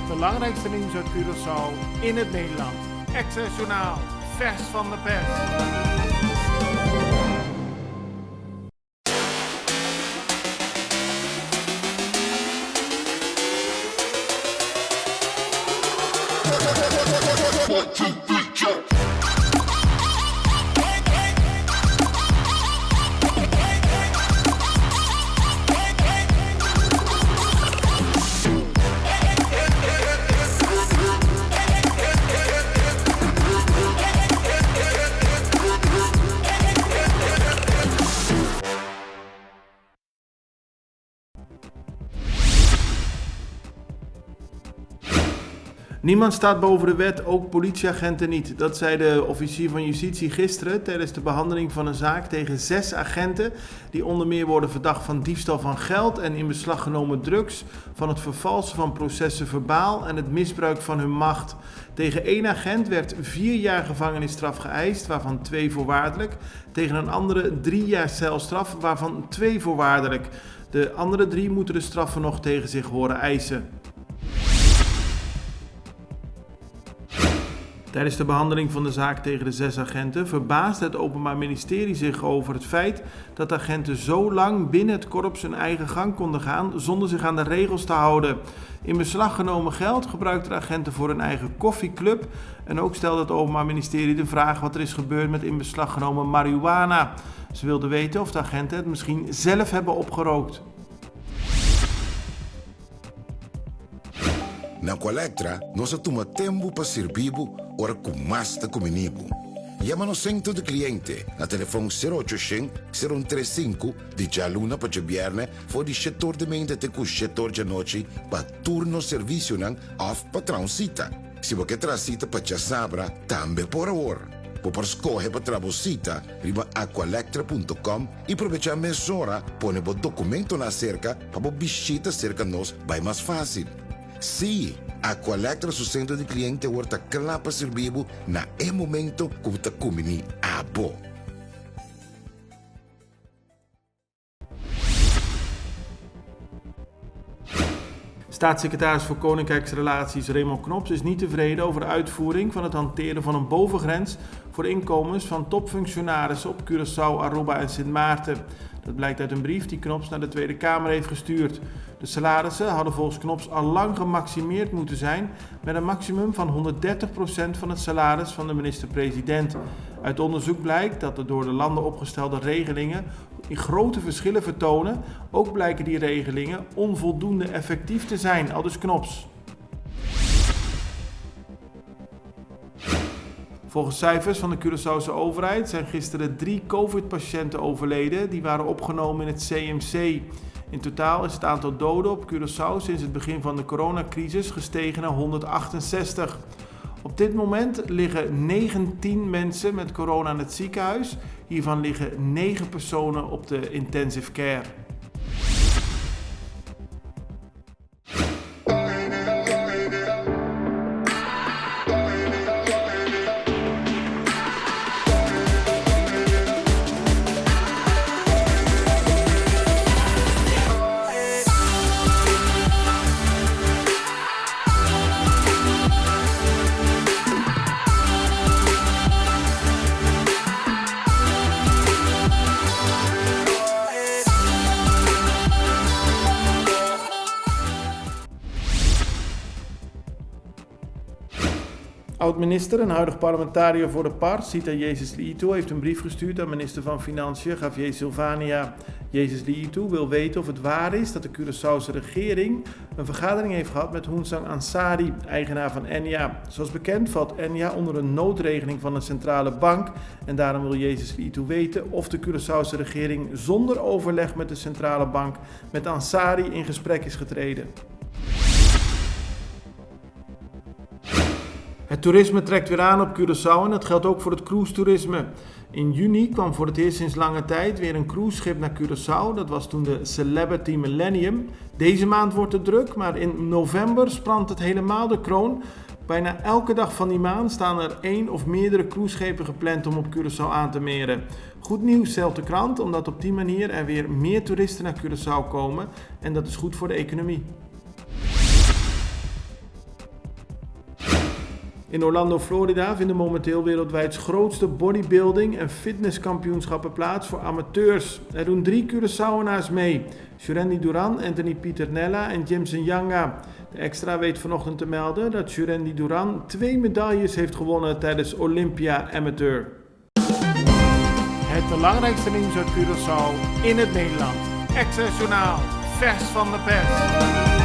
belangrijkste nieuws uit Curaçao in het Nederland. Access Journaal, vers van de pers. Niemand staat boven de wet, ook politieagenten niet. Dat zei de officier van Justitie gisteren tijdens de behandeling van een zaak tegen 6 agenten die onder meer worden verdacht van diefstal van geld en in beslag genomen drugs, van het vervalsen van processen verbaal en het misbruik van hun macht. Tegen 1 agent werd 4 jaar gevangenisstraf geëist, waarvan 2 voorwaardelijk. Tegen een andere 3 jaar celstraf, waarvan 2 voorwaardelijk. De andere 3 moeten de straffen nog tegen zich horen eisen. Tijdens de behandeling van de zaak tegen de 6 agenten verbaasde het Openbaar Ministerie zich over het feit dat agenten zo lang binnen het korps hun eigen gang konden gaan zonder zich aan de regels te houden. In beslag genomen geld gebruikten de agenten voor hun eigen koffieclub en ook stelde het Openbaar Ministerie de vraag wat er is gebeurd met in beslag genomen marihuana. Ze wilden weten of de agenten het misschien zelf hebben opgerookt. Na Colectra, nós toma tempo para servir ora com mais de comunibo. Llama no centro de cliente na telefone 0800-035 de Jaluna para Viernes voor die setor de mente te com setor de noite para turno serviço nan of patrão cita. Se você traz cita para já sabra, também por hora. Por escolher para trabalhar, riba aqualectra.com e aproveitar a mesura, põe o documento na cerca para visita cerca nós vai mais fácil. Sim, a Colectra su centro de cliente wordt klaar para servir na momento como te comini abo. Staatssecretaris voor Koninkrijksrelaties Raymond Knops is niet tevreden over de uitvoering van het hanteren van een bovengrens voor de inkomens van topfunctionarissen op Curaçao, Aruba en Sint Maarten. Dat blijkt uit een brief die Knops naar de Tweede Kamer heeft gestuurd. De salarissen hadden volgens Knops al lang gemaximeerd moeten zijn met een maximum van 130% van het salaris van de minister-president. Uit onderzoek blijkt dat de door de landen opgestelde regelingen grote verschillen vertonen. Ook blijken die regelingen onvoldoende effectief te zijn, aldus Knops. Volgens cijfers van de Curaçaose overheid zijn gisteren 3 COVID-patiënten overleden. Die waren opgenomen in het CMC. In totaal is het aantal doden op Curaçao sinds het begin van de coronacrisis gestegen naar 168. Op dit moment liggen 19 mensen met corona in het ziekenhuis. Hiervan liggen 9 personen op de intensive care. Oud-minister en huidig parlementariër voor de PAR, Sita Jezus Liitu, heeft een brief gestuurd aan minister van Financiën Javier Silvania. Jezus Liitu wil weten of het waar is dat de Curaçaose regering een vergadering heeft gehad met Hoensang Ansari, eigenaar van Enya. Zoals bekend valt Enya onder een noodregeling van een centrale bank en daarom wil Jezus Liitu weten of de Curaçaose regering zonder overleg met de centrale bank met Ansari in gesprek is getreden. Het toerisme trekt weer aan op Curaçao en dat geldt ook voor het cruise-toerisme. In juni kwam voor het eerst sinds lange tijd weer een cruiseschip naar Curaçao. Dat was toen de Celebrity Millennium. Deze maand wordt het druk, maar in november sprandt het helemaal de kroon. Bijna elke dag van die maand staan er 1 of meerdere cruiseschepen gepland om op Curaçao aan te meren. Goed nieuws stelt de krant, omdat op die manier er weer meer toeristen naar Curaçao komen en dat is goed voor de economie. In Orlando, Florida vinden momenteel wereldwijd grootste bodybuilding en fitnesskampioenschappen plaats voor amateurs. Er doen 3 Curaçaoenaars mee. Jurendi Duran, Anthony Pieternella en Jimson Yanga. De Extra weet vanochtend te melden dat Jurendi Duran 2 medailles heeft gewonnen tijdens Olympia Amateur. Het belangrijkste nieuws uit Curaçao in het Nederland. Access Journaal, vers van de pers.